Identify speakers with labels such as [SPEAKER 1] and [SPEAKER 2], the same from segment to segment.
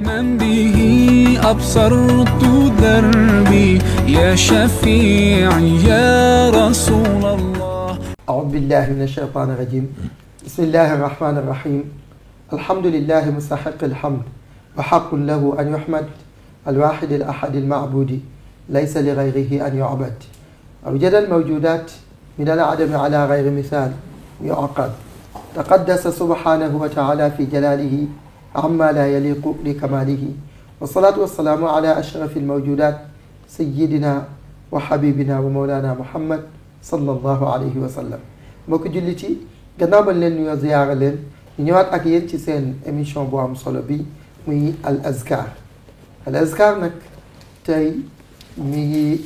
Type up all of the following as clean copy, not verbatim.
[SPEAKER 1] من به أبصرت دربي يا شفيعي يا رسول الله.
[SPEAKER 2] أعوذ بالله من الشيطان الرجيم. بسم الله الرحمن الرحيم. الحمد لله مستحق الحمد وحق له أن يحمد الواحد الأحد المعبود ليس لغيره أن يعبد. أوجد الموجودات من العدم على غير مثال يعقد. تقدس سبحانه وتعالى في جلاله عما لا يليق بكماله. والصلاة والسلام على أشرف الموجودات سيدنا وحبيبنا ومولانا محمد صلى الله عليه وسلم. mbokk jullit yi gannaaw bañ leen nuyoo ziyaara leen ñu ñëwaat ak yéen ci seen émission bu am solo bi muy al azkar. al azkar nag tey mi ngi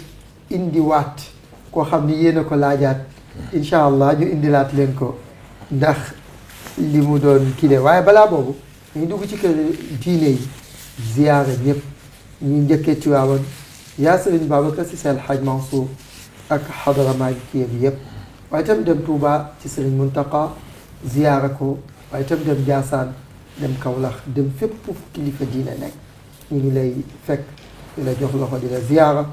[SPEAKER 2] indiwaat koo xam ni yéen a ko laajaat incha allah ñu indilaat leen ko ndax li mu doon kile waaye balaa boobu ñu dugg ci kër diine yi ziyaara ñëpp ñu njëkkee ci waawan yaa Sëriñ Babacar Sy Al Hadj Mansour ak xadara Malikiya bi yëpp waaye itam dem Touba ci Sëriñ Muntaqa ziyaara ko waaye itam dem Jaasaan dem Kawlax dem fépp fu kilifa diine nekk ñu ngi lay fekk di la jox loxo di la ziyaara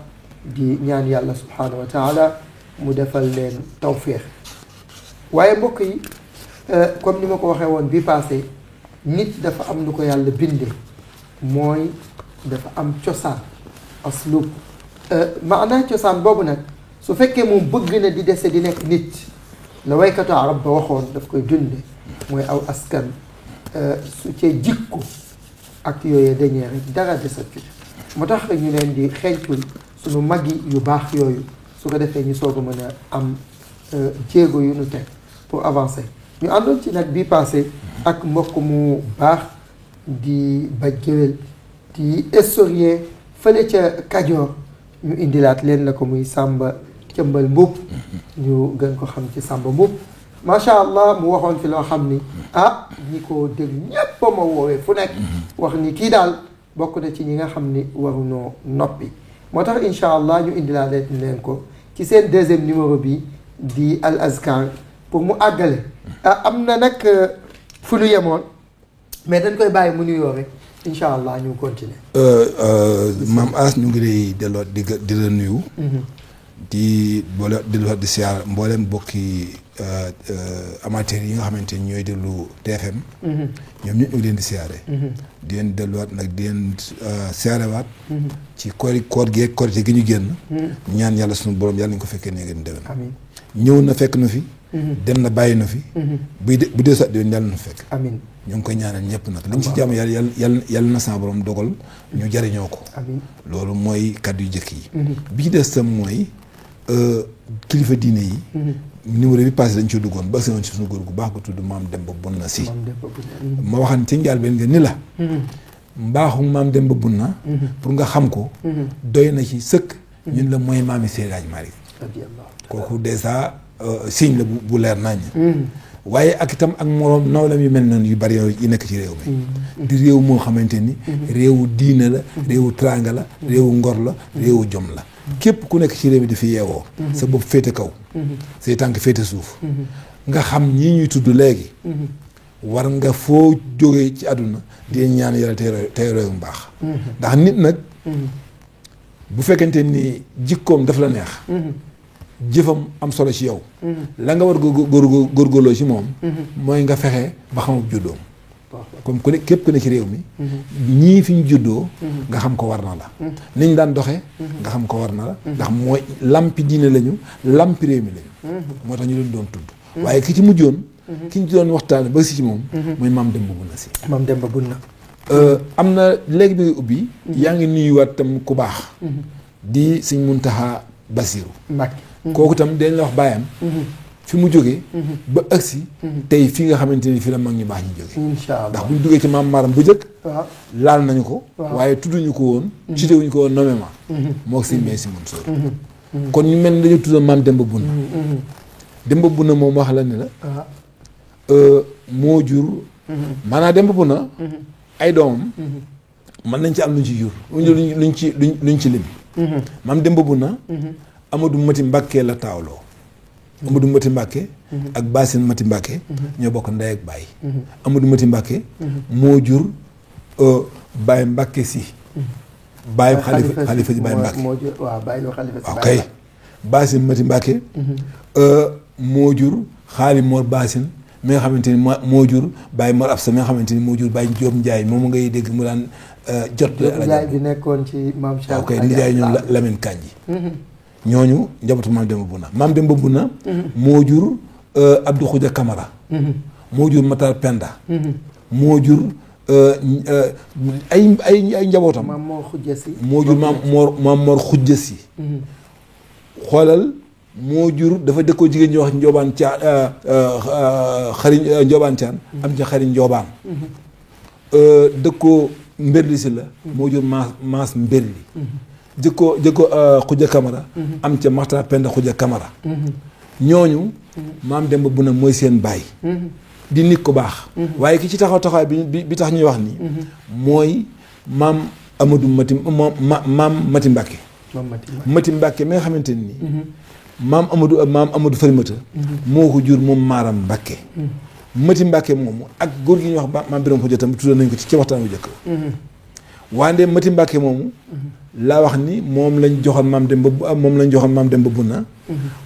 [SPEAKER 2] di ñaan yàlla subhaanahu wa taala mu defal leen tawféex. waaye mbokk yi comme ni ma ko waxee woon bi passé nit dafa am lu ko yàlla bindee mooy dafa am cosaan aslub maanaa cosaan boobu nag su fekkee moom bëgg na di dese di nekk nit la waykatu arab ba waxoon daf koy dunde mooy aw askan su cee jikko ak yooyu dañee rek dara desatu moo tax ñu leen di xeeñtul suñu mag yi yu baax yooyu su ko defee ñu soog a mën a am jéego yu nu teg pour avancer. ñu àndoon ci nag bii passé ak mbokk mu baax di ba géwél di historien fële ca Kajoor ñu indilaat leen la ko muy Samba Cëmbal Mbuub ñu gën ko xam ci Samba Mbuub macha allah mu waxoon fi loo xam ni ñi ko dégg ñépp ma woowee fu nekk wax ni kii daal bokk na ci ñi nga xam ni waruñoo noppi moo tax incha allah ñu indilaat leen ko ci seen deuxième numéro bi di al azkar pour mu àggale am na nag fu ñu yemoon mais dañ koy bàyyi mu nuyoo rek incha allah ñu continuer.
[SPEAKER 3] maam As ñu ngi lay delloo di la nuyu. di di siyaar mboolem bokki amateurs yi nga xamante ni ñooy déglu TFM. ñoom ñëpp ñu ngi leen di siyaare. di leen delluwaat nag di leen siyaarewaat. ci koor gi korite gi ñu génn. ñaan yàlla sunu borom yàlla nañu ko fekkee ne ngeen déwén. amiin ñëw na fekk na fi. dem na bàyyi na fi. bu dee sax déwén yàlla na fekk. amiin ñu ngi koy ñaanal ñëpp nag. liñ ci jàmm yàlla na sama borom dogal. ñu jariñoo ko. amiin loolu mooy kàddu yu jëkk yi. bi ci des tam mooy kilifa diine yi. numéro bi passé dañ ci duggoon ba seen ci suñu góor gu baax gu tudd maam Demba Bunna Si. ma waxan ci njaal benn nga ni la. mbaaxu maam Demba Bunna pour nga xam ko. doy na ci sëkk. ñun la mooy maami Seydi Hadji Malick. kooku dèjà signe la bu leer nañ. waaye ak itam ak moroom nawlam yu mel noonu yu bari yi nekk ci réew mi. di réew moo xamante ni. réewu diine la. réewu tranga la. réewu ngor la. réewu jom la. képp ku nekk ci réew mi di fi yeewoo. sa bopp féete kaw. say tànk féete suuf. nga xam ñii ñuy tudd léegi. war nga foo jógee ci àdduna. di ñaan yàlla tey réew mu baax. ndax nit nag. bu fekkente ni jikkoom daf la neex. jëfam am solo ci yow. la nga war góorgóorloo ci moom. mooy nga fexe ba xamub juddoom. comme ku ne képp ku ne ci réew mi. ñii fi ñu juddoo. nga xam ko war na la. niñ daan doxe nga xam ko war na la. ndax mooy lampi diine lañu lampi réew mi lañu. moo tax ñu leen doon tudd. waaye ki ci mujjoon. ki ñu doon waxtaan ba si ci moom. mooy maam Demba Bunna Si. maam Demba Bunna. am na léegi bi nga ubbi. yaa ngi nuyuwaat tam ku baax. di Sëñ Muntaxa Basiru. kooku tam dañ la wax bàyyam. fi mu jógee. ba agsi tey fi nga xamante ni fi la mag ñu baax ñu jógee. incha allah ndax bu ñu duggee ci maam Maram bu njëkk. laal nañu ko. waaye tudduñu ko woon. cité wuñu ko woon nommément. moo si mbay si Mansour. kon ñu mel ni dañu tuddoon maam Demba Bunna. Demba Bunna moom wax la ne la. moo jur. maanaam Demba Bunna. ay doomam. mën nañ ci am luñ ci jur. luñ ci lim. maam Demba Bunna. Amadou Mati Mbàkke la taawloo. Amadou Mati Mbàkke ak Basin Mati Mbàkke ñoo bokk ndey ak baay. Amadou Mati Mbàkke moo jur Baye Mbacke si. Baye xalifa si Baye Mbacke
[SPEAKER 2] waaw Baye yoo xalifa si
[SPEAKER 3] waaw kay Basin Mati Mbacke moo jur xaali Mor Basin mi nga xamante ni moo jur Baye Mor Absa mi nga xamante ni moo jur Baye Diop Ndiaye moom ngay dégg mu daan jot
[SPEAKER 2] Ndiaye bi nekkoon ci maam Cheikh.
[SPEAKER 3] waaw kay Ndiaye ñoom Lamine Kanji ñooñu njabootu maam Demba Buna maam Demba Buna moo jur Abdou Khoudia Camara moo jur Matar Penda moo jur ay njabootam
[SPEAKER 2] maam Mor Khoudia si
[SPEAKER 3] moo jur maam Mor Khoudia si xoolal moo jur dafa dëkkoo jigéen ñi wax njoobaan caan xari njoobaan caan am ca xari njoobaan dëkkoo mberli si la moo jur maas mberli jëkkoo Khoudia Camara am ca Matar Penda Khoudia Camara ñooñu maam Demba Buna mooy seen baay di nit ko baax waaye ki ci taxawaay bi tax ñuy wax ni mooy maam Amadou maam Mati Mbacke Mati Mbacke mi nga xamante ni maam Amadou Farimata moo ko jur moom Maaram Mbacke Mati Mbacke moomu ak góor gi ñuy wax maam Biram Khoudia tam tuddoon nañ ko ci waxtaan wu jëkk wande Mati Mbacke moomu laa wax ni moom lañ joxoon maam Demba Buna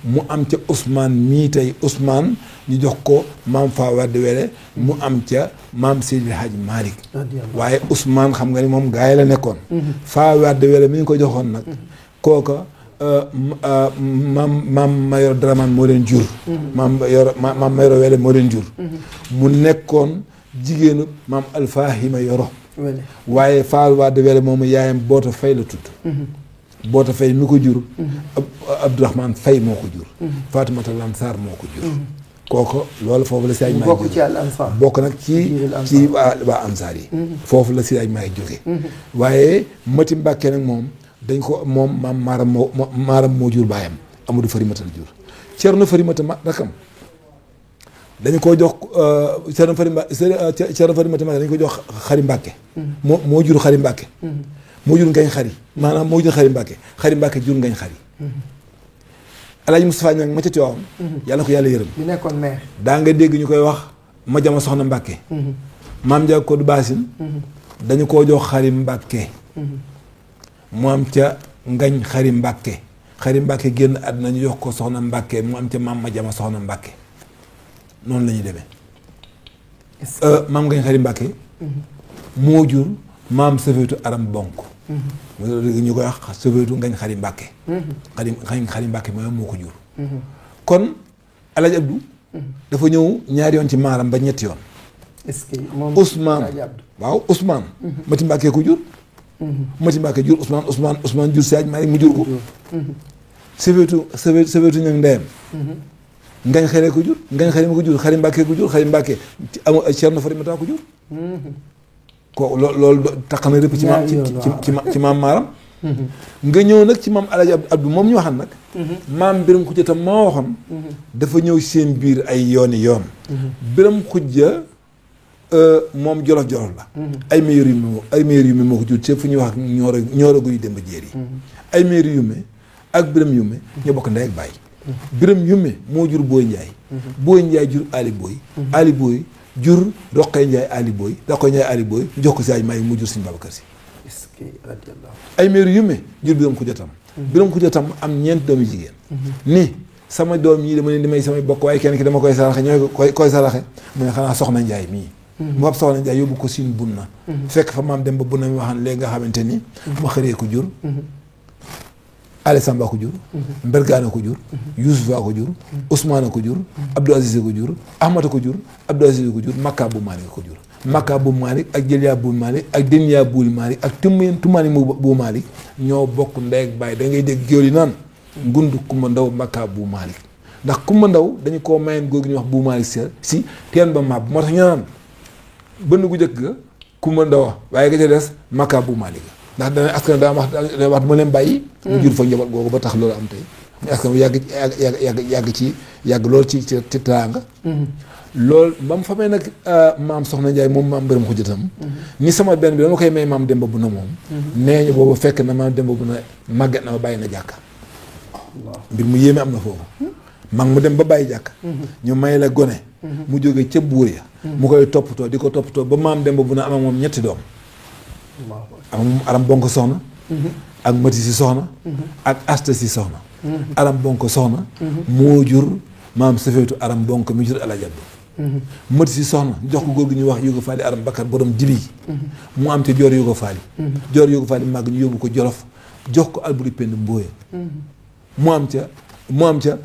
[SPEAKER 3] mu am ca Ousmane mii tey Ousmane ñu jox ko maam Faa Wade Wele mu am ca maam Seydi Hadji Malick waaye Ousmane xam nga ni moom gaa yi la nekkoon Faa Wade Wele mi ñu ko joxoon nag kooka maam Mayoro Dramane moo leen jur maam Mayoro Wele moo leen jur mu nekkoon jigéenu maam Alfahima Yoro waaye Faal Wade Wele moomu yaayam Boota Fay la tudd Boota Fay mi ko jur Abdourahmane Fay moo ko jur Faatumata Lansar moo ko jur kooko loolu foofu la si aj maay
[SPEAKER 2] bokk ci al ansar
[SPEAKER 3] bokk nag ci waa ansaar yi foofu la si aj maay jóge waaye Mati Mbàkke nag moom dañ ko moom maam maaram moo jur baayam Amadou Farimata la jur Cerno Farimata rakam dañu ko jox Cerno Farimata dañu ko jox Xari Mbàkke moo jur Xari Mbàkke moo jur Ngañ Xari maanaam moo jur Xari Mbàkke jur Ngañ Xari Alaaji Moustapha Ñang ma ca Tiwaawan yàlla ko yàlla yërëm
[SPEAKER 2] bi nekkoon maire
[SPEAKER 3] daa nga dégg ñu koy wax ma jama soxna Mbàkke maam Njaay Kodu Baasin dañu koo jox Xari Mbàkke mu am ca Ngañ Xari Mbàkke génn àdduna ñu jox ko soxna Mbàkke mu am ca maam ma jama soxna Mbàkke noonu la ñuy demee maam Ngañ Xari Mbàkke moo jur maam Safeetu Aram Bonk ñu koy wax Safeetu Ngañ Xari Mbàkke Xari Mbàkke moo ko jur kon Alaaji Abdou dafa ñëw ñaari yoon ci maaram ba ñetti yoon
[SPEAKER 2] est-ce que moom
[SPEAKER 3] Ousmane Mati Mbàkke ko jur Mati Mbàkke jur Ousmane jur Saaj Maalik mu jur ko Safeetu ñang ndeyam Ngañ Xari ko jur Xari Mbàkke ko jur Xari Mbàkke Cerno Farimata ko jur ko loolu tax na rëpp ci maam maaram nga ñëw nag ci maam Alaaji Abdou moom ñu waxan nag maam Biram Xujja tam moo waxoon dafa ñëw seen biir ay yoon Biram Xujja moom jolof la ay meilleur yu me moo ko jur ci fu ñuy wax ñooro guy Demba Jéeri ay meilleur yu me ak Biram yu me ñoo bokk ndey ak baay Biram yu me moo jur Booy Njaay jur Ali Booy jur Roqee Njaay Ali Booy jox ko si aj maay mu jur Sëñ Babacar Si ay meeru yumme jur Biram Xujja tam am ñeent doomu jigéen ni sama doom yi dama leen di may samay bokk waaye kenn ki dama koy saraxe ñooy koy saraxe mu ne xanaa Soxna Njaay mii mu ab Soxna Njaay yóbbu ko Siin Bunna fekk fa maam dem ba Bunna mi waxaan léegi nga xamante ni ma xëree ko jur Ale Samba ko jur Mbergane ko jur Youssoufa ko jur Ousmane ko jur Abdou Aziz ko jur Ahmad ko jur Abdou Aziz ko jur Makka bu Malick ko jur Makka bu Malick ak Jëliya bu Malick ak Deniya bu Malick ak Tumaani bu Malick ñoo bokk ndey ak baay da ngay dégg géwél yi naan ngund Kumba Ndaw Makka bu Malick ndax Kumba Ndaw dañu koo mayeen góor gi ñuy wax bu Malick si teen ba mab moo tax ñu naan bënn gu njëkk ga Kumba Ndaw waaye ga ca des Makka bu Malick ndax dana askan daa wax ma leen bàyyi mu jur fa njaboot googu ba tax loolu am tey mu askan bu yàgg loolu ci teraanga loolu ba mu famee nag maam Soxna Njaay moom maam Biram Xujja tam ni sama benn bi dama koy may maam Demba Buna moom nee ñu boobu fekk na maam Demba Buna màgget na ba bàyyi na jàkka mbir mu yéeme am na foofu mag mu dem ba bàyyi jàkka ñu may la gone mu jóge ca buur ya mu koy toppatoo di ko toppatoo ba maam Demba Buna am ak moom ñetti doom aram bonko soxna ak mati si soxna ak asta si soxna aram bonko soxna moo jur maam safeetu aram bonko mi jur alajab mati si soxna jox ko góor gi ñuy wax Yugo Faali aram Bakar borom dibi mu am te joor Yugo Faali joor Yugo Faali màgg ñu yóbbu ko Jolof jox ko Alburi Pend Mbooye mu am ca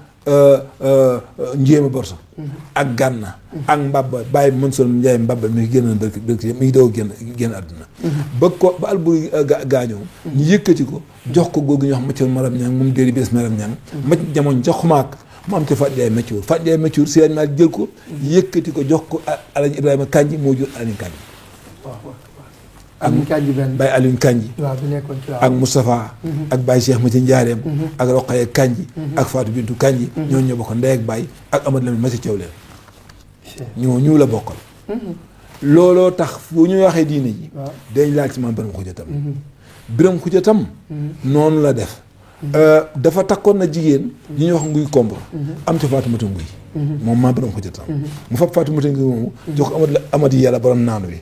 [SPEAKER 3] Njéema Borso ak Gànna ak Mbabba bàyyi Mansour Njaay Mbabba mi ngi génn dëkk mi ngi doog génn àdduna ba Alburi gaañoo ñu yëkkati ko jox ko góor gi ñu wax Maccoor Maram Ñang moom déeri bees Maram Ñang mac jamono ca xumaak mu am ca Fatou Ndiaye Maccoor Fatou Ndiaye Maccoor si ma jël ko yëkkati ko jox ko Alaji Ibrahima Kanji moo jur Alioune Kanji
[SPEAKER 2] Alioune Kanji benn
[SPEAKER 3] Baye Alioune Kanji
[SPEAKER 2] bi nekkoon ci
[SPEAKER 3] ak Moustapha ak Baye Cheikh ma ci Njaareem ak Roqaye Kanji ak Fatou Bintou Kanji ñoo ñoo bokkoon ndey ak Baye ak Amadou Lamine ma ci Thiaw leen ñu la bokkal looloo tax fu ñu waxee diine ji dañ laaj ci maam Biram Xuja Tam Biram Xuja Tam noonu la def dafa takkoon na jigéen ñi ñuy wax nguy komb am ca Faatumata Nguy moom maam Biram Xuja Tam mu fab Faatumata Nguy moomu jox ko Amady Yàlla borom naanu wi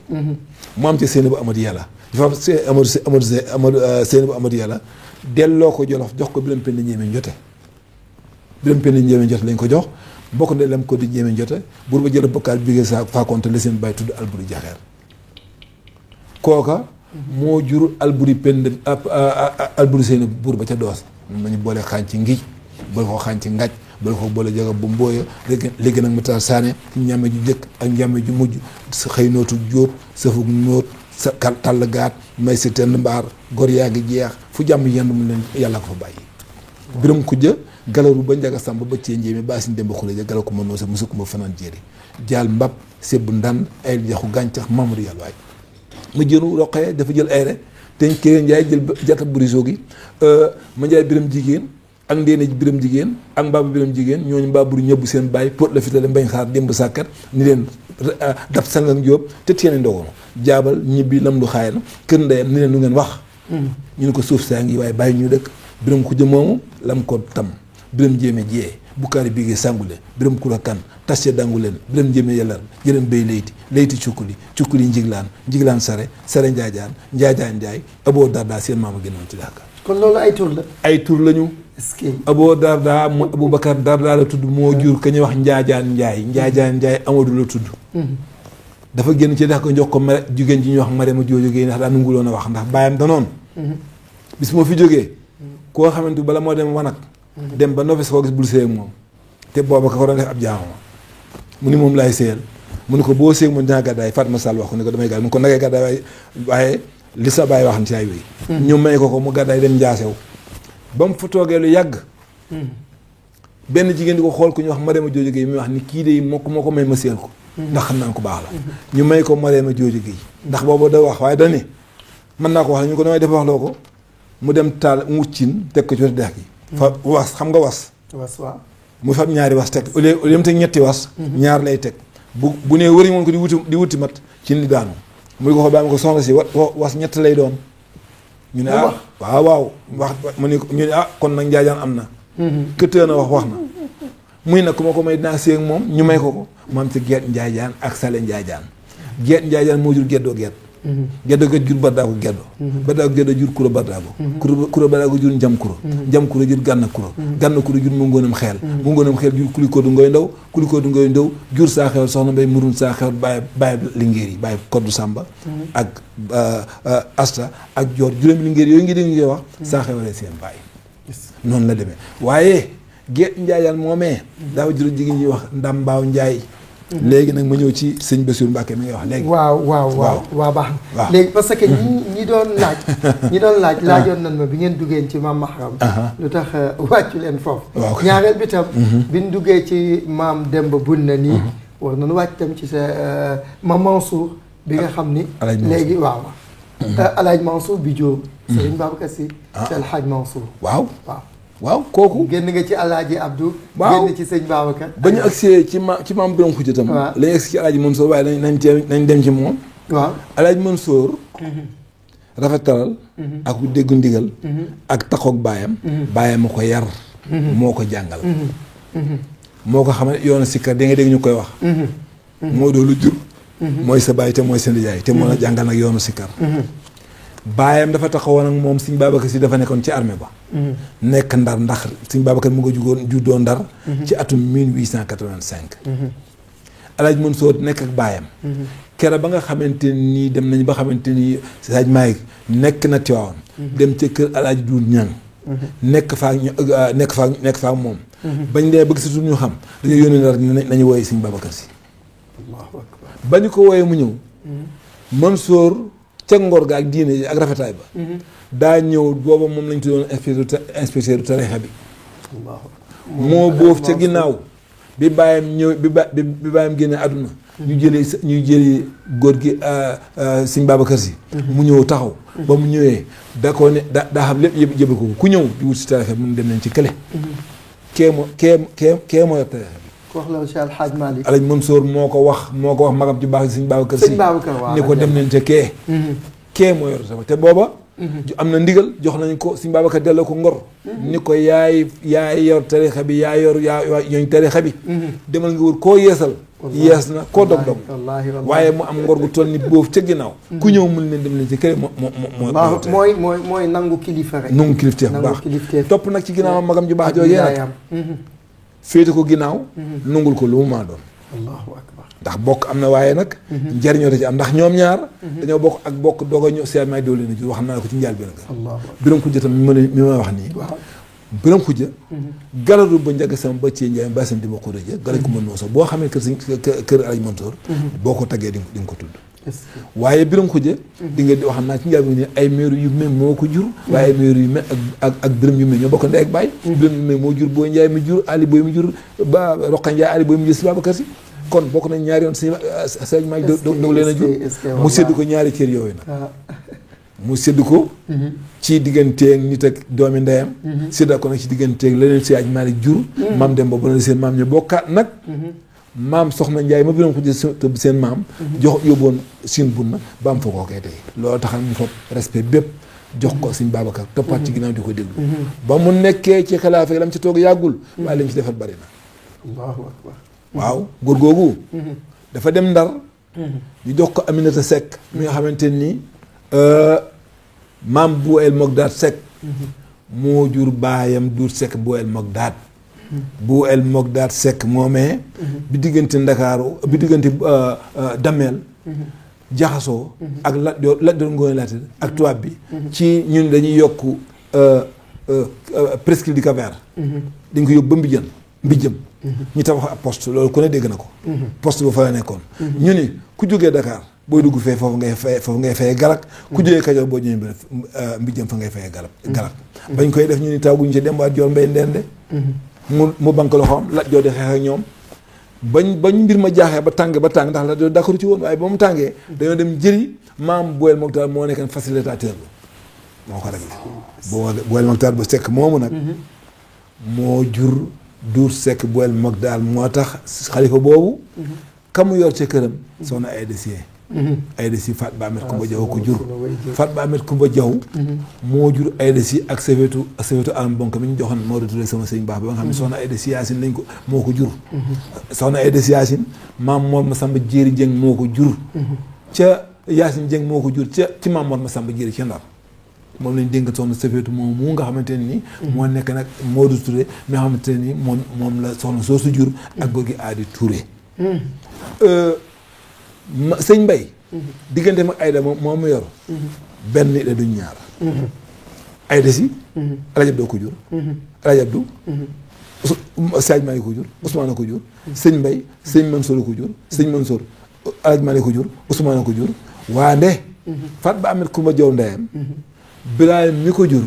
[SPEAKER 3] mu am ca Seeni bu Amady Yàlla dafa Seeni bu Amady Yàlla delloo ko Jolof jox ko Biram Penda Njéemé Njote Biram Penda Njéemé Njote lañ ko jox bokk ne lem ko di Njéemé Njote buur ba jël bokkaal bigee sa faakonte la seen bàyyi tudd Alburi Jaxeer kooka moo jur Alburi Penda Alburi Seeni buur ba ca doos moom lañu boole xaañ ci ngiij boole ko xaañ ci ngaj boole ko boole jaga bu mbooya léegi nag mu taal saane ñame ju jëkk ak ñame ju mujj sa xëy nootu jóob safug nóot sa tàll gaat may si tenn mbaar gor yaa ngi jeex fu jàmm yenn mu leen yàlla ko fa bàyyi Biram Xuja galaru ba njaga sàmba ba cee njéeme baa si demba xule ja gala ko ma noo sa musu ko ma fanaan jéeri jaal mbab sebb ndan ay jaxu gàncax Mamadou Yàlla waay ma jënu roqee dafa jël ayre teñ Kéré Njaay jël jata buriso gi ma njaay Biram jigéen ak ndeene Biram jigéen ak mbaaba Biram jigéen ñooñu mbaa buri ñëbbu seen bàyyi pot la fitale mbañ xaar démb sàkkat ni leen daf sangan jóob te teene ndogono jaabal ñibbi lam lu xaay na kër ndeyam ni leen lu ngeen wax ñu ne ko suuf saa ngi waaye bàyyi ñu dëkk Biram Xuja moomu lam ko tam Biram Jéeme jiyee bukkaari bigee sàngule Biram Kura Kan tasce dangu leen Biram Jéeme yàllar jëleen bay layti cukkuli njiglaan sare njaajaan njaay Aboo Darda seen maama génnoon ci Dakar
[SPEAKER 2] kon loolu ay tur la
[SPEAKER 3] ay tur lañu
[SPEAKER 2] est-ce que
[SPEAKER 3] Aboo Darda mu Aboubacar Darda la tudd moo jur ka ñuy wax njaajaan njaay Amadou la tudd dafa génn ci Dakar jox ko jigéen ji ñuy wax Marema Joojo Géey ndax daa nanguloon a wax ndax bàyyam danoon bis moo fi jógee koo xamante bala moo dem wanag dem ba nofis koo gis bul séy ak moom te booba ka ko doon def ab jaamama mu ni moom laay séyal mu ni ko boo séy moom dinaa gàddaay Fatma Sall wax ko ni ko damay gàddaay mu ko nagay gàddaay waaye li sa bàyyi wax ci ay wéy ñu may ko mu gàddaay dem njaasew ba mu fa toogee lu yàgg benn jigéen di ko xool ku ñu wax Marema Joojo Géey mi wax ni kii de moo ko may ma séyal ko ndax xam naa ko baax la ñu may ko Marema Joojo Géey ndax booba da wax waaye dani mën naa ko wax la ñu ko damay def wax loo ko mu dem taal mu wuccin teg ko ci wetu dex gi fa was xam nga was
[SPEAKER 2] waaw
[SPEAKER 3] mu fab ñaari was teg au lieu mu teg ñetti was ñaar lay teg bu nee wëri moon ko di wuti mat ci li daanu mu ko ba ma ko soxna si was ñett lay doon ñu ne waaw wax mu ne ñu ne kon nag njaajaan am na këtëen a wax na muy nag ku ma ko may dinaa séeg moom ñu may ko mu am ci geet njaajaan ak sale njaajaan geet njaajaan moo jur geddoo geet geddo get jur bardaago geddo bardaago geddo jur kuro bardaago kuro bardaago jur njam kuro jur gànna kuro jur mu ngoonam xeel jur kulikoodu ngoy ndaw jur saa xewal soxna mbay murun saa xewal bàyyi lingeer yi bàyyi koddu sàmba ak asta ak joor juróomi lingeer yooyu ngi dégg ngay wax saa xewalee seen bàyyi noonu la demee waaye geet njaayaan moomee daaw jur jigéen ñi wax ndambaaw njaay léegi nag ma ñëw ci sëñ Bassirou Mbacke mi ngay wax léegi. waaw baax na
[SPEAKER 2] léegi parce que ñi doon laaj laajoon nañ ma bi ngeen duggeen ci maam Mahram lu tax wàccu leen foofu ñaareel bi tam bi ñu duggee ci maam Demba Bunna nii war nañu wàcc tam ci sa maam Mansour bi nga xam ni léegi Alaaji Mansour bi Jóob Sëriñ Babacar Si El Hadj Mansour waaw kooku
[SPEAKER 3] génn
[SPEAKER 2] nga ci Alaaji Abdou génn ci sëñ Babacar
[SPEAKER 3] ba ñu agsee ci maam Biram Xuja tam lañu agsi ci Alaaji Mansour waaye nañ dem ci moom Alaaji Mansour rafetalal ak déggu ndigal ak taxoog baayam a ko yar moo ko jàngal moo ko xam ne yoonu sikkar da nga dégg ñu koy wax moo doolu jur mooy sa baay te mooy sa nijaay te moo la jàngal nag yoonu sikkar baayam dafa taxawoon ak moom sëñ Babacar Si dafa nekkoon ci armée ba nekk Ndar ndax sëñ Babacar mu nga juddoo Ndar ci atum 1885 Alaaji Mansour nekk ak baayam kere ba nga xamante nii dem nañ ba xamante ni Saaj Maalik nekk na Tiwaawan dem ca kër Alaaji Duul Ñang nekk faak moom bañ dee bëgg si suñu xam dañoo yónnee Ndar nañu wooye sëñ Babacar Si ba ñu ko wooyee mu ñëw Mansour ca ngor ga ak diine ak rafetaay ba daa ñëw booba moom lañ tuddoon inspecteur tarixa bi moo boof ca ginnaaw bi bàyyam ñëw bi bàyyam génne àdduna ñu jëli góor gi sëñ Babacar Si mu ñëw taxaw ba mu ñëwee da ko ne daa xam lépp yëpp jëbal ko ku ñëw di wut si tarixa bi mun dem nañ ci kële kee moo tarixa bi
[SPEAKER 2] wax la Cheikh Al Hadj Malick
[SPEAKER 3] Alaaji Mansour moo ko wax magam ci baax sëñ Babacar Si ni ko dem nañ ca kee moo yor sama te booba am na ndigal jox nañ ko sëñ Babacar delloo ko ngor ni ko yaay yor tarixa bi yaa ñooñ tarixa bi demal nga wër koo yeesal yees na koo dog waaye mu am ngor gu toll ni boofu ca ginnaaw ku ñëw mën leen dem leen ci kër
[SPEAKER 2] mooy nangu kilifa rek
[SPEAKER 3] nangu kilifteef bu baax topp nag ci ginnaaw magam ju baax joojee nag féete ko ginnaaw nungul ko lu mu maa doon
[SPEAKER 2] allahu akbar
[SPEAKER 3] ndax bokk am na waaye nag njariñoo da ci am ndax ñoom ñaar dañoo bokk doog a ñëw seet may doole na jur wax naa la ko ci njaal bi nag biram xujja tam mi ma wax nii biram xujja galaru ba njagg sama ba ci njaay basan di ma ko rëjë galañ ko mën noo sax boo xamee kër Alaaji Mansour boo ko taggee di nga ko tudd waaye biram xujja di nga wax naa ci njaal bi nii ay meeru yu mel moo ko jur waaye ay meeru yu mel ak biram yu mel ñoo bokk ndey ak baay biram yu mel moo jur booy njaay mi jur ali booy mi jur ba roqa njaay ali booy mi jur si Babacar Si kon bokk nañ ñaari yoon sëñ maay doog leen a jur mu sédd ko ñaari cër yooyu nag mu sédd ko ci digganteeg nit ak doomi ndeyam sédda ko nag ci digganteeg leneen si aj maali jur maam dem ba bona seen maam ñu bokkaat nag maam soxna Njaay ma biram ko jël seen maam jox yóbboon siin bun na ba am fa koo koy tey loolu taxam ñu fopp respect bépp jox ko sëñ Babacar toppaat ci ginnaaw di ko déglu ba mu nekkee ci xilaafa lam ci toog yàggul waaye lañ ci defal bari na
[SPEAKER 2] allahu akbar
[SPEAKER 3] waaw góor googu dafa dem Ndar ñu jox ko Aminata Seck mi nga xamante ni maam bu el Mogdaat Seck moo jur baayam Duut Seck bu el Mogdaat bu el Mogdaat Seck moomee bi diggante Ndakaaru bi diggante Dameel jaxasoo ak Lat Joor Ngoone Laatiir ak tubaab bi ci ñun dañuy yokk presqu'île du Cap-Vert dañ ko yóbbu ba Mbijëm ñu tabax ab poste loolu ku ne dégg na ko poste ba fa la nekkoon ñu ni ku jógee Dakar booy dugg fee foofu ngay fayee galak ku jógee Kajoor boo ñëwee Mbijëm fa ngay fayee galak bañ koy def ñu ni tawguñu ci Demba Joor Mbay Ndende mu bank loxoom Lat Joor di xeex ak ñoom bañ mbir ma jaaxee ba tàng ndax Lat Joor d'accord ci woon waaye ba mu tàngee dañoo dem jëri maam Boel Mokhtar moo nekk facilitateur ba moo ko réglé Boel Mokhtar bu Seck moomu nag moo jur Duut Seck Boel Mokhtar moo tax xalifa boobu kamu yor ca këram soxna Aïda Sy Fat Ba Ahmed Kumba Jaw ko jur Fat Ba Ahmed Kumba Jaw moo jur Aïda Sy ak safetu alam bonk mi ñu joxoon moo returé sama sëñ baax ba nga xam ne soxna Aïda Sy Yaasin lañ ko moo ko jur soxna Aïda Sy Yaasin maam Mor Masamba Jéeri Jeng moo ko jur ca Yaasin Jeng moo ko jur ci maam Mor Masamba Jéeri ca Ndar moom lañ dénk soxna safetu moom mu nga xamante ne ni moo nekk nag Modou Touré mi nga xamante ne ni moom la soxna soosu jur ak góor gi Aadi Touré sëñ Mbay diggante mag Ayda moom mu yor benn nit la duñ ñaar Ayda Sy Alaaji Abdu ko jur Alaaji Abdu Saaj Maalik ko jur Ousmane ko jur sëñ Mbay sëñ Mansour ko jur sëñ Mansour Alaaji Maalik ko jur Ousmane ko jur waande Fat Ba Ahmed Kumba Jaw ndeyam Birahim mi ko jur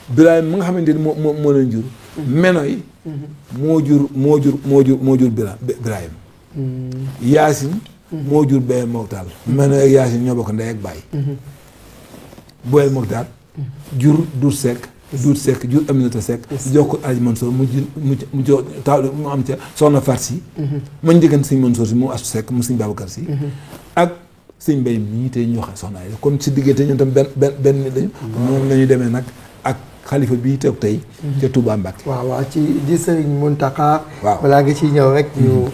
[SPEAKER 3] Birahim mi nga xamante ni moo leen jur menoy moo jur Birahim Yaasin moo jur Boel Mokhtar menoy ak Yaasin ñoo bokk ndey ak baay Boel Mokhtar jur Duut Seck jur Aminata Seck jox ko Alaaji Mansour mu am ca soxna Faat Si mañ njëkkan sëñ Mansour si mu Astu Seck mu sëñ Babacar Si ak sëñ Mbay mii tey ñu wax soxna yi kon si diggante ñun tam benn nit lañu moom la ñu demee nag ak xalifa bii toog tey ca Touba Mbacke
[SPEAKER 2] waaw ci di Sëriñ Muntaxa
[SPEAKER 3] waaw
[SPEAKER 2] balaa nga ciy ñëw rek ñu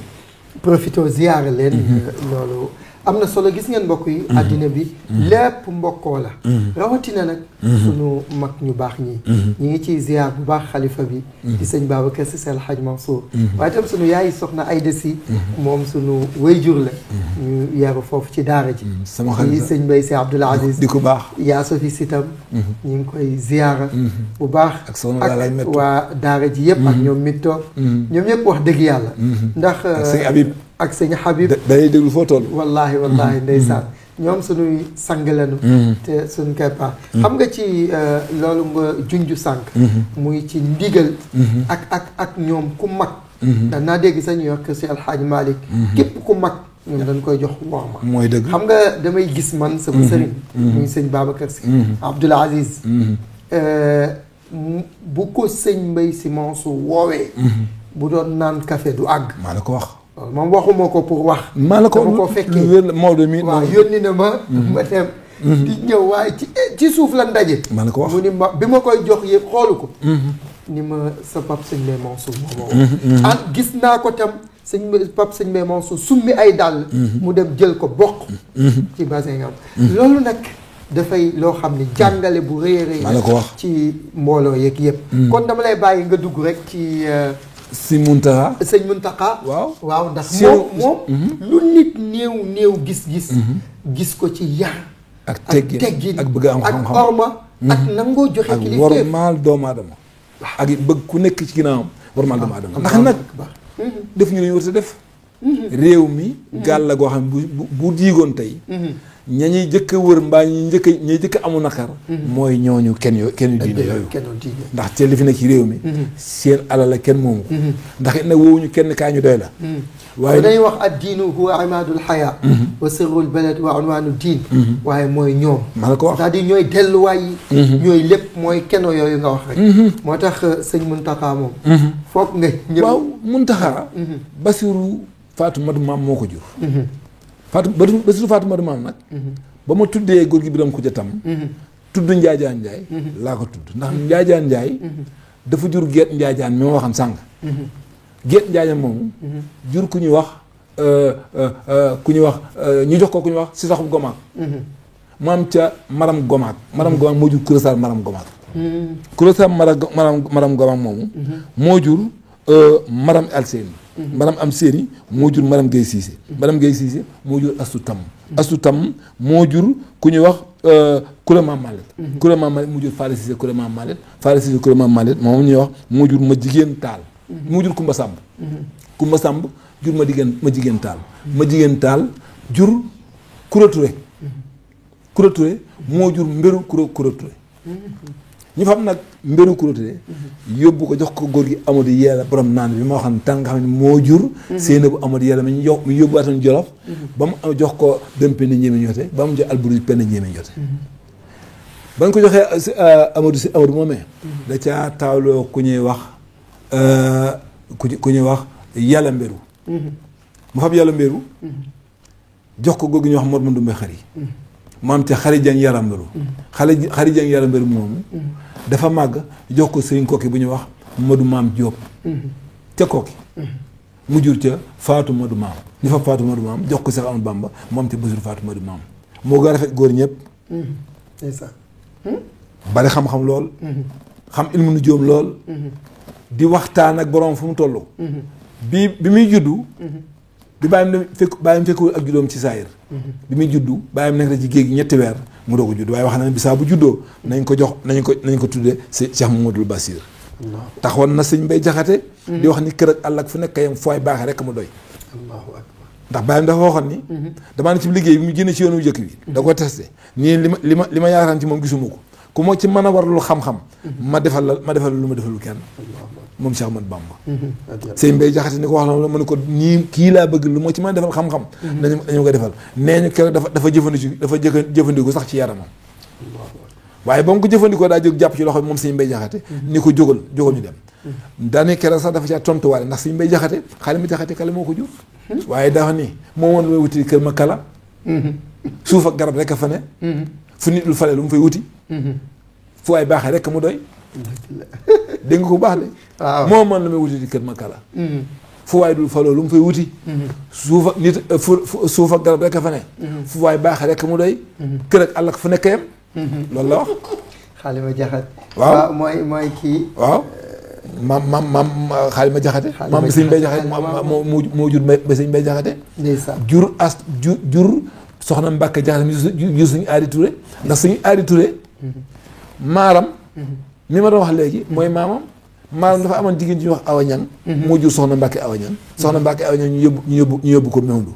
[SPEAKER 2] profité ziyaare leen loolu am na solo gis ngeen mbokk yi àddina bi lépp mbokkoo la rawatina nag sunu mag ñu baax ñi ñi ngi ciy ziar bu baax xalifa bi di sëñ Babacar Sy Seydi El Hadji Mansour waaye itam sunu yaay soxna Aïda Sy moom sunu wayjur la ñu yaru foofu ci daara ji
[SPEAKER 3] sama xarit
[SPEAKER 2] yi sëñ Mbaye Sy Abdoul Aziz
[SPEAKER 3] di ko baax
[SPEAKER 2] yaa Sofi Sy tam ñu ngi koy ziara bu baax
[SPEAKER 3] ak soxna Lalaay Metto
[SPEAKER 2] waa daara ji yëpp ak ñoom mittoog ñoom ñëpp wax dëgg yàlla ndax
[SPEAKER 3] sëñ Habib
[SPEAKER 2] ak sëñ Habib
[SPEAKER 3] day déglu foo toll
[SPEAKER 2] wallaahi ndeysaan ñoom suñuy sang lañu te suñ keppa xam nga ci loolu nga junju sànq muy ci ndigal ak ñoom ku mag danaa dégg sax ñuy wax que si Alxaaji Malick képp ku mag ñoom dañ koy jox worma
[SPEAKER 3] mooy dëgg
[SPEAKER 2] xam nga damay gis man sama sëriñ muy sëñ Babacar Sy Abdoul Aziz bu ko sëñ Mbaye Sy Mansour woowee bu doon naan café du àgg
[SPEAKER 3] maa la ko wax
[SPEAKER 2] moom waxuma ko pour wax
[SPEAKER 3] maa la ko
[SPEAKER 2] dama ko fekkee
[SPEAKER 3] lu wér Maodo mi
[SPEAKER 2] waaw yónni na ma ma dem di ñëw waaye ci suuf la ndaje
[SPEAKER 3] maa la ko wax
[SPEAKER 2] mu ni ma bi ma koy jox yëpp xoolu ko ni ma sa pap sëñ Mbaye Mansour moom ah gis naa ko tam sëñ pap sëñ Mbaye Mansour summi ay dàll mu dem jël ko bokk ci bassin am loolu nag dafay loo xam ne jàngale bu rëy a rëy
[SPEAKER 3] maa la ko wax
[SPEAKER 2] ci mbooloo yeeg yëpp kon dama lay bàyyi nga dugg rek ci
[SPEAKER 3] si Muntaxa
[SPEAKER 2] sëñ Muntaxa waaw ndax moom lu nit néew gis-gis gis ko ci yar
[SPEAKER 3] ak teggin ak bëgg am xam-xam
[SPEAKER 2] ak orma ak nangoo joxe
[SPEAKER 3] ak wormaal doomu aadama ak bëgg ku nekk ci ginnaawam wormaal doomu aadama ndax nag def ñu lu ñu war a def réew mi gaal la goo xam ne bu diigoon tey ña ñuy jëkk a wër mbaa ñuy jëkk a amu nakar mooy ñooñu kenn diine yooyu ndax te li fi nekk ci réew mi seen alal la kenn moomu ko ndax it nag woowuñu kenn kaa ñu doy la
[SPEAKER 2] waaye dañuy wax ad diinu huwa imaadul xayaa wa sirrul balad wa unwaanu diin waaye mooy ñoom
[SPEAKER 3] ma la ko wax
[SPEAKER 2] c'est-à-dire ñooy delluwaay yi ñooy lépp mooy keno yooyu nga wax rek moo tax sëñ Muntaxa moom foog nga ñëw
[SPEAKER 3] waaw Muntaxa Basiru Faatu Madu Maam moo ko jur Basiru Faatu Madu Maam nag ba ma tuddee góor gi Biram Xuja tam tudd Njaajaan Njaay laa ko tudd ndax Njaajaan Njaay dafa jur Geet Njaajaan mi ma waxam sàng Geet Njaajaan moomu jur ku ñuy wax ñu jox ko ku ñuy wax si saxub Gomaak mu am ca Maram Gomaak moo jur Kurasaar Maram Gomaak Kurasaar Maram Gomaak moomu moo jur Maram Alseeni Maram am séeri moo jur Maram Gay Siise moo jur Astu Tam moo jur ku ñuy wax Kure Maam Malet mu jur Faale Siise Kure Maam Malet moom ñuy wax moo jur ma jigéen taal moo jur Kumba Sàmb jur ma jigéen taal jur Kura Ture moo jur Mbéru Kura Ture ñu fa am nag Mbéru Kura Ture yóbbu ko jox ko góor gi Amadou Yàlla borom naan bi ma wax ne tànn nga xam ne moo jur Seynabu Amadou Yàlla mi yóbbu waatoon Jolof ba mu jox ko dem Penda Njéeme Ñoote ba mu jox Alburi Penda Njéeme Ñoote ba nga ko joxee Amadou moomee da caa taawloo ku ñuy wax Yàlla Mbéru mu fab Yàlla Mbéru jox ko góor gi ñuy wax Mor Mandumbe Xari mu am ca Xari Jang Yàlla Mbéru Xari Jang Yàlla Mbéru moomu dafa màgg jox ko sëriñ Kokki bu ñuy wax Madu Maam Jóob ca Kokki mu jur ca Faatu Madu Maam ñu fa Faatu Madu Maam jox ko Seex Ahmadu Bamba mu am ca Basiru Faatu Madu Maam moo gën a rafet góor ñëpp bari xam-xam lool xam ilmu nu jóom lool di waxtaan ak boroom fu mu toll bi muy juddu bi bàyyam fekkul ak juddoom ci saayir bi muy juddu bàyyam nekk na ci géej gi 3 weer mu doog a judd waaye wax na ne bi saa bu juddoo nañ ko tuddee si Cheikh Mamadou Bassir taxoon na sëñ Mbay Jaxate di wax ni kër ak àll ak fu nekk yam fooy baaxee rek mu doy ndax bàyyam dafa waxoon ni damaa ne ci liggéey bi mu génne ci yoonu jëkk bi da ko testé nii li ma yaakaar ci moom gisuma ko ku moo ci mën a warlu xam-xam ma defal lu ma defalul kenn moom Cheikh Ahmadou Bamba sëñ Mbay Jaxate ni ko wax la ma ne ko nii kii laa bëgg lu moo ci mën a defal xam-xam dañu ko defal nee ñu keroog dafa jëfandikoo sax ci yaramam waaye ba mu ko jëfandikoo daa jóg jàpp ci loxo moom sëñ Mbay Jaxate ni ko jógal ñu dem daane keroog sax dafa caa tontuwaale ndax sëñ Mbay Jaxate xale mi Jaxate kala moo ko jur waaye dafa ni moo woon lu may wuti kër ma kala suuf ak garab rek a fa ne fu nit lu fale lu mu fay wuti fu waay baaxee rek mu doy dégg nga ko baax de waaw moo man la may wuti kër ma kala fu waay dul faloo lu mu fay wuti suufa nit suuf ak garab rek a fa ne fu waay baax rek mu doy kër ak àll ak fu nekk yam loolu la wax
[SPEAKER 2] Xaalima Jaxate
[SPEAKER 3] waaw
[SPEAKER 2] mooy kii
[SPEAKER 3] waaw maam Xaalima Jaxate maam sëñ Mbay Jaxate moo jur ba sëñ Mbay Jaxate jur soxna Mbàkke Jaxate mi jur suñu Aadi Touré ndax suñu Aadi Touré maaram mi ma doon wax léegi mooy maamam dafa amoon jigéen ji ñuy wax Awa Ñang moo jur soxna Mbàkke Awa Ñang soxna Mbàkke Awa Ñang ñu yóbbu ko Mewndu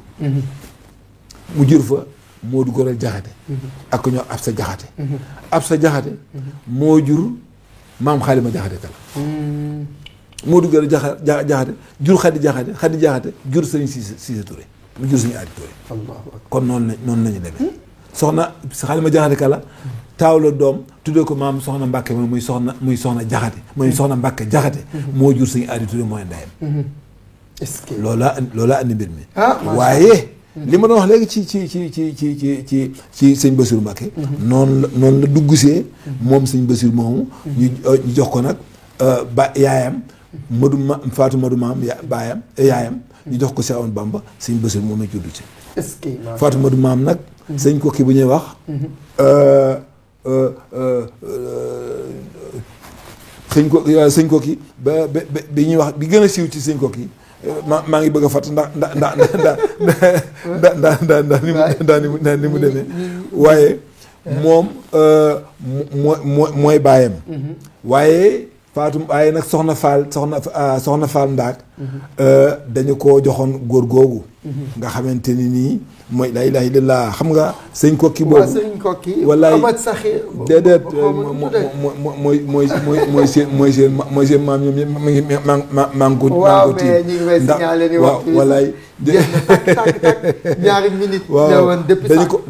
[SPEAKER 3] mu jur fa Moodu Gorel Jaxate ak ko ñoo Absa Jaxate Absa Jaxate moo jur maam Xaalima Jaxate kala Moodu Gorel Jaxate jur Xadi Jaxate jur sëriñ Siise Touré mu jur suñu Aadi Touré kon noonu lañu demee soxna Xaalima Jaxate kala taaw la doom tuddee ko maam soxna Mbàkke moom muy soxna Jaxate muy soxna Mbàkke Jaxate moo jur suñu Aadi Touré mooy ndeyam
[SPEAKER 2] est-ce que
[SPEAKER 3] loolaa andi mbir mi waaye li ma doon wax léegi ci sëñ Bassirou Mbacke noonu la duggusee moom sëñ Bassirou moomu ñu jox ko nag yaayam Fatou Madou maam baayam yaayam ñu jox ko Cheikh Ahmadou Bamba sëñ Bassirou moom la juddu ci
[SPEAKER 2] est-ce que
[SPEAKER 3] Fatou Madou maam nag sëñ kokki bu ñuy wax sëñ kokki bi ñuy wax bi gën a siiw ci sëñ kokki maa ngi bëgg a fàtt ndax ni mu demee waaye moom mooy baayam waaye Fatou waaye nag soxna Fall Ndaak dañu ko joxoon góor googu nga xamante ni nii mooy laa ilaaha illallaah xam nga sëñ kokki boobu
[SPEAKER 2] sëñ kokki
[SPEAKER 3] wallaay
[SPEAKER 2] amat saxi
[SPEAKER 3] déedéet mooy seen maam ñoom ñëpp maa ngi ko tiim ndax waaw wallaay
[SPEAKER 2] ñaari minute
[SPEAKER 3] waaw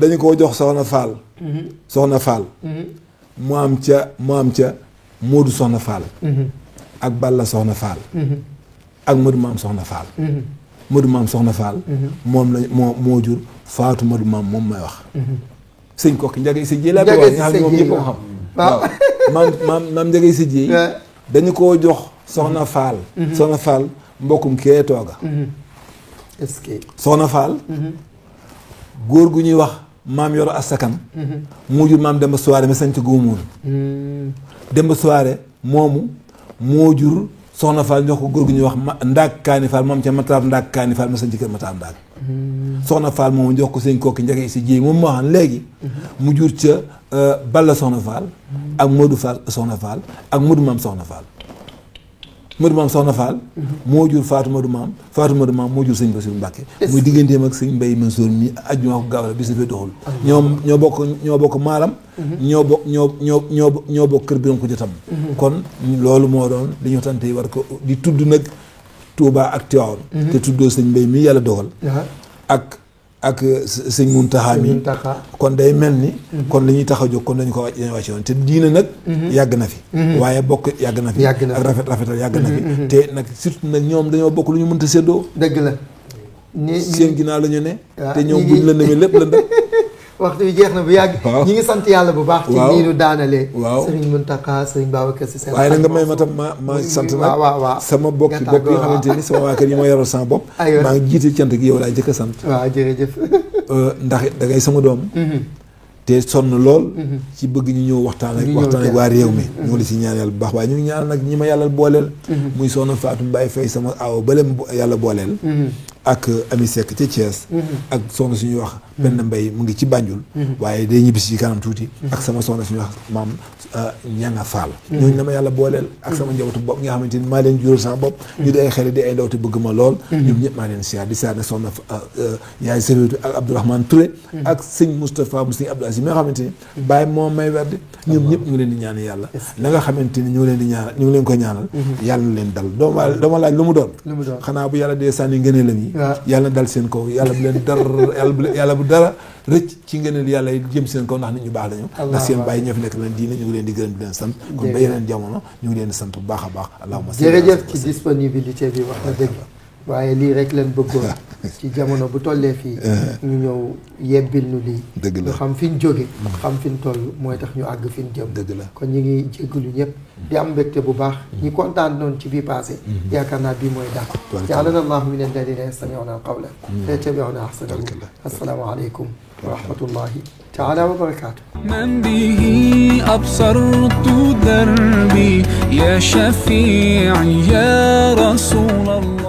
[SPEAKER 3] dañu ko jox soxna Fall mu am ca Moodu Soxna Fall ak Balla Soxna Fall ak Modou Maam Soxna Fall Modou Maam Soxna Fall moom la moo jur Faatu Modou Maam moom may wax sëñ kokki njagay sa jéy laa ko wax nga xam ne moom ñëpp ko xam waaw maam njagay sa jéy dañu koo jox Soxna Fall Soxna Fall mbokkum kee tooga
[SPEAKER 2] est-ce que
[SPEAKER 3] Soxna Fall góor gu ñuy wax maam Yoro Asakan moo jur maam Demba Soare mi sañ ci góomoon Demba Soare moomu moo jur Soxna Fall jox ko góor gu ñuy wax Ndaak Kaani Fall moom ca Mataar Ndaak Kaani Fall ma sañ ci kër Mataar Ndaak Soxna Fall moomu jox ko sëñ kokki njagee si jéey moom moo xam léegi mu jur ca Balla Soxna Fall ak Modou Fall Soxna Fall ak Modou Maam Soxna Fall Modou Maam Soxna Fall moo jur Fatou Modou Maam moo jur sëñ Bassirou Mbacke muy digganteem ak sëñ Mbay Mansour mi ajjuma ko gaaw la bis dafay doxul ñoo bokk maalam ñoo bokk kër biram ko jotam kon loolu moo doon li ñu tante yi war ko di tudd nag Touba ak Tivaouane te tuddoo sëñ Mbay mi yàlla dogal ak sëñ Muntaxa mi kon day mel ni kon li ñuy tax a jóg kon dañu ko wàcce woon te diina nag yàgg na fi waaye bokk yàgg na fi ak rafetal yàgg na fi te nag surtout nag ñoom dañoo bokk lu ñu mënta séddoo
[SPEAKER 2] dëgg la
[SPEAKER 3] seen ginnaaw la ñu ne te ñoom buñ la demee lépp la ndëg
[SPEAKER 2] waxtu bi jeex na bu yàgg ñi ngi sant yàlla bu baax ci nii nu daanalee
[SPEAKER 3] waaw
[SPEAKER 2] sëriñ Muntaxa sëriñ Babacar Si seen
[SPEAKER 3] waaye nag nga may ma tam ma sant nag
[SPEAKER 2] waaw
[SPEAKER 3] sama bopp yi nga xamante ni sama waa kër yi ma yaral sama bopp maa ngi jiite cant gi yow laay jëkk a sant
[SPEAKER 2] waaw jërëjëf
[SPEAKER 3] ndax da ngay sama doom te sonn lool ci bëgg ñu ñëw waxtaan ak waa réew mi ñu ngi la si ñaan yàlla bu baax waaye ñu ngi ñaan nag ñi ma yàlla booleel muy soxna Fatou Mbaye Faye sama awo bale yàlla booleel ak Ami Seck ca Thiès ak soxna suñuy wax benn mbay mu ngi ci Banjul waaye day ñibbisi ci kanam tuuti ak sama soxna suñuy wax maam Ñanga Fall ñooñu la ma yàlla booleel ak sama njabootu bopp nga xamante ni maa leen jural sama bopp ñu di ay xale di ay ndaw te bëgg ma lool ñoom ñëpp maa leen siyaar di siyaar ne soxna yaay Sëritu ak Abdourahmane Touré ak sëñ Moustapha mu sëñ Abdou Aziz mi nga xamante ni bàyyi moom may werd ñoom ñëpp ñu ngi leen di ñaan yàlla la nga xamante ni ñu ngi leen di ñaanal ñu ngi leen ko ñaanal yàlla na leen dal dama laaj lu mu doon xanaa bu yàlla dee sànni ngëneelam yi yàlla na dal seen kaw yàlla bu leen dara yàlla bu dara rëcc ci ngëneel yàlla jëm seen kaw ndax nit ñu baax lañu ndax seen bàyyi ñoo fi nekk leen diine ñu ngi leen di gërëm di leen sant kon ba yeneen jamono ñu ngi leen di sant bu baax a baax allahumma
[SPEAKER 2] jërëjëf ci disponibilité bi wax na dëgg waaye lii rek leen bëggoon ci jamono bu tollee fii ñu ñëw yebbil nu lii ñu xam fi ñu jóge xam fi ñu toll mooy tax ñu àgg fi ñu jëm kon ñu ngi jéggalu ñëpp di am mbégte bu baax ñi kontaan noonu ci bii passé yaakaar naa bii mooy dàq ja'alana allahu min alladina yastami'una alqawla fayattabi'una ahsanahu assalaamu aleykum wa rahmatullahi تعالى وبركاته
[SPEAKER 1] من به أبصرت دربي يا شفيعي يا رسول الله